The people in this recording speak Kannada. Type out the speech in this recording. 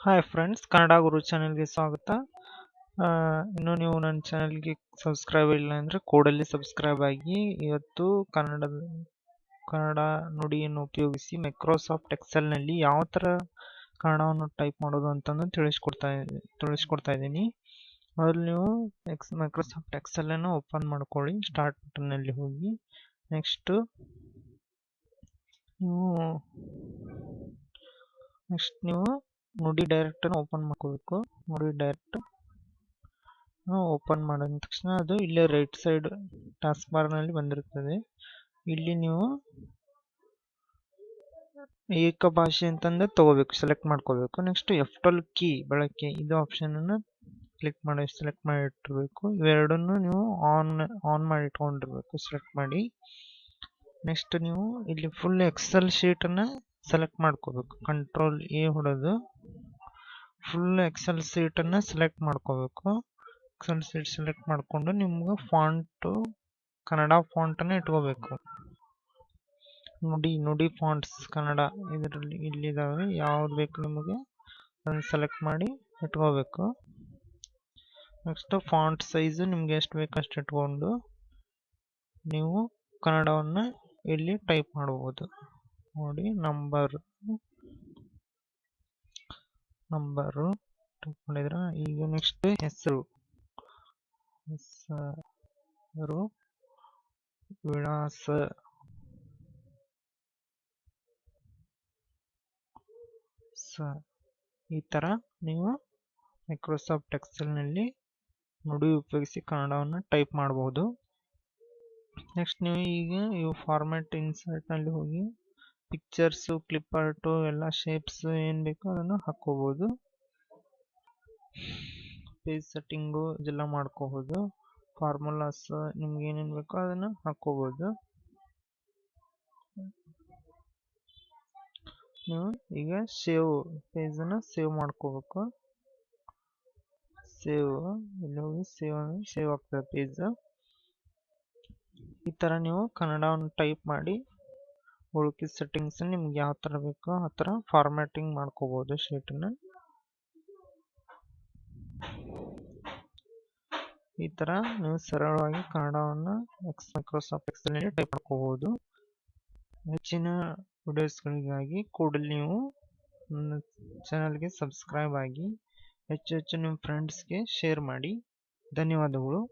ಹಾಯ್ ಫ್ರೆಂಡ್ಸ್, ಕನ್ನಡ ಗುರು ಚಾನೆಲ್ಗೆ ಸ್ವಾಗತ. ಇನ್ನು ನೀವು ನನ್ನ ಚಾನೆಲ್ಗೆ ಸಬ್ಸ್ಕ್ರೈಬ್ ಇಲ್ಲ ಅಂದರೆ ಕೂಡಲೇ ಸಬ್ಸ್ಕ್ರೈಬ್ ಆಗಿ. ಇವತ್ತು ಕನ್ನಡ ನುಡಿಯನ್ನು ಉಪಯೋಗಿಸಿ ಮೈಕ್ರೋಸಾಫ್ಟ್ ಎಕ್ಸೆಲ್ನಲ್ಲಿ ಯಾವ ಥರ ಕನ್ನಡವನ್ನು ಟೈಪ್ ಮಾಡೋದು ಅಂತಂದು ತಿಳಿಸ್ಕೊಡ್ತಾ ಇದ್ದೀನಿ. ಮೊದಲು ನೀವು ಮೈಕ್ರೋಸಾಫ್ಟ್ ಎಕ್ಸೆಲನ್ನು ಓಪನ್ ಮಾಡ್ಕೊಳ್ಳಿ. ಸ್ಟಾರ್ಟ್ ಬಟನ್ನಲ್ಲಿ ಹೋಗಿ ನೆಕ್ಸ್ಟ್ ನೀವು ನುಡಿ ಡೈರೆಕ್ಟ್ ಓಪನ್ ಮಾಡ್ಕೋಬೇಕು. ನುಡಿ ಡೈರೆಕ್ಟ್ ಓಪನ್ ಮಾಡಿದ ತಕ್ಷಣ ಅದು ಇಲ್ಲೇ ರೈಟ್ ಸೈಡ್ ಟಾಸ್ಕ್ ಬಾರ್ ನಲ್ಲಿ ಬಂದಿರುತ್ತದೆ. ಇಲ್ಲಿ ನೀವು ಏಕ ಭಾಷೆ ಅಂತಂದ್ರೆ ತಗೋಬೇಕು, ಸೆಲೆಕ್ಟ್ ಮಾಡ್ಕೋಬೇಕು. ನೆಕ್ಸ್ಟ್ F12 ಕೀ ಬಳಕೆ, ಇದು ಆಪ್ಷನ್ ಅನ್ನು ಸೆಲೆಕ್ಟ್ ಮಾಡಿ ಇಟ್ಟಿರ್ಬೇಕು. ಇವೆರಡನ್ನು ನೀವು ಆನ್ ಮಾಡಿ ಇಟ್ಕೊಂಡಿರ್ಬೇಕು, ಸೆಲೆಕ್ಟ್ ಮಾಡಿ. ನೆಕ್ಸ್ಟ್ ನೀವು ಇಲ್ಲಿ ಫುಲ್ ಎಕ್ಸೆಲ್ ಶೀಟ್ ಅನ್ನ ಸೆಲೆಕ್ಟ್ ಮಾಡ್ಕೋಬೇಕು. ಕಂಟ್ರೋಲ್ ಎ ಹೊಡೆದು ಫುಲ್ ಎಕ್ಸೆಲ್ ಶೀಟ್ ಅನ್ನ ಸೆಲೆಕ್ಟ್ ಮಾಡ್ಕೋಬೇಕು. ಎಕ್ಸೆಲ್ ಶೀಟ್ ಸೆಲೆಕ್ಟ್ ಮಾಡ್ಕೊಂಡು ನಿಮ್ಗೆ ಫಾಂಟ್ ಕನ್ನಡ ಫಾಂಟ್ ಅನ್ನ ಇಟ್ಕೋಬೇಕು. ನುಡಿ ಫಾಂಟ್ಸ್ ಕನ್ನಡ ಇದರಲ್ಲಿ ಇಲ್ಲಿದಾವೆ. ಯಾವ್ದು ಬೇಕು ನಿಮಗೆ ಅದನ್ನ ಸೆಲೆಕ್ಟ್ ಮಾಡಿ ಇಟ್ಕೋಬೇಕು. ನೆಕ್ಸ್ಟ್ ಫಾಂಟ್ ಸೈಜ್ ನಿಮ್ಗೆ ಎಷ್ಟು ಬೇಕು ಅಷ್ಟು ಇಟ್ಕೊಂಡು ನೀವು ಕನ್ನಡವನ್ನ ಇಲ್ಲಿ ಟೈಪ್ ಮಾಡಬಹುದು. ನೋಡಿ, ನಂಬರ್ ಟೈಪ್ ಮಾಡಿದ್ರ. ಈಗ ನೆಕ್ಸ್ಟ್ ಹೆಸರು ವಿಳಾಸ, ಈ ತರ ನೀವು ಮೈಕ್ರೋಸಾಫ್ಟ್ ಎಕ್ಸೆಲ್ ನಲ್ಲಿ ನುಡಿ ಉಪಯೋಗಿಸಿ ಕನ್ನಡವನ್ನು ಟೈಪ್ ಮಾಡಬಹುದು. ನೆಕ್ಸ್ಟ್ ನೀವು ಈಗ ಫಾರ್ಮ್ಯಾಟ್ ಇನ್ಸರ್ಟ್ ನಲ್ಲಿ ಹೋಗಿ ಪಿಕ್ಚರ್ಸ್, ಕ್ಲಿಪ್ ಆರ್ಟ್ ಎಲ್ಲ ಶೇಪ್ಸ್ ಏನ್ ಬೇಕೋ ಅದನ್ನು ಹಾಕೋಬಹುದು. ಪೇಜ್ ಸೆಟ್ಟಿಂಗು ಇದೆಲ್ಲ ಮಾಡ್ಕೋಬಹುದು. ಫಾರ್ಮುಲಾಸ್ ನಿಮ್ಗೆ ಏನೇನು ಬೇಕೋ ಅದನ್ನ ಹಾಕೋಬಹುದು. ನೀವು ಈಗ ಪೇಜ್ ಅನ್ನ ಸೇವ್ ಮಾಡ್ಕೋಬೇಕು. ಇಲ್ಲಿ ಹೋಗಿ ಸೇವ್ ಆಗ್ತದೆ ಪೇಜ್. ಈ ತರ ನೀವು ಕನ್ನಡವನ್ನು ಟೈಪ್ ಮಾಡಿ ಉಳಿದ ಸೆಟ್ಟಿಂಗ್ಸ್ ನಿಮ್ಗೆ ಯಾವ ತರ ಬೇಕೋ ಆ ತರ ಫಾರ್ಮ್ಯಾಟಿಂಗ್ ಮಾಡ್ಕೋಬಹುದು ಶೀಟ್ ನ. ಈ ತರ ನೀವು ಸರಳವಾಗಿ ಕನ್ನಡವನ್ನು ಮೈಕ್ರೋಸಾಫ್ಟ್ ಎಕ್ಸೆಲ್ ನಲ್ಲಿ ಟೈಪ್ ಮಾಡ್ಕೋಬಹುದು. ಹೆಚ್ಚಿನ ವಿಡಿಯೋಸ್ಗಳಿಗಾಗಿ ಕೂಡಲೇ ನೀವು ನನ್ನ ಚಾನೆಲ್ಗೆ ಸಬ್ಸ್ಕ್ರೈಬ್ ಆಗಿ ಹೆಚ್ಚು ನಿಮ್ಮ ಫ್ರೆಂಡ್ಸ್ಗೆ ಶೇರ್ ಮಾಡಿ. ಧನ್ಯವಾದಗಳು.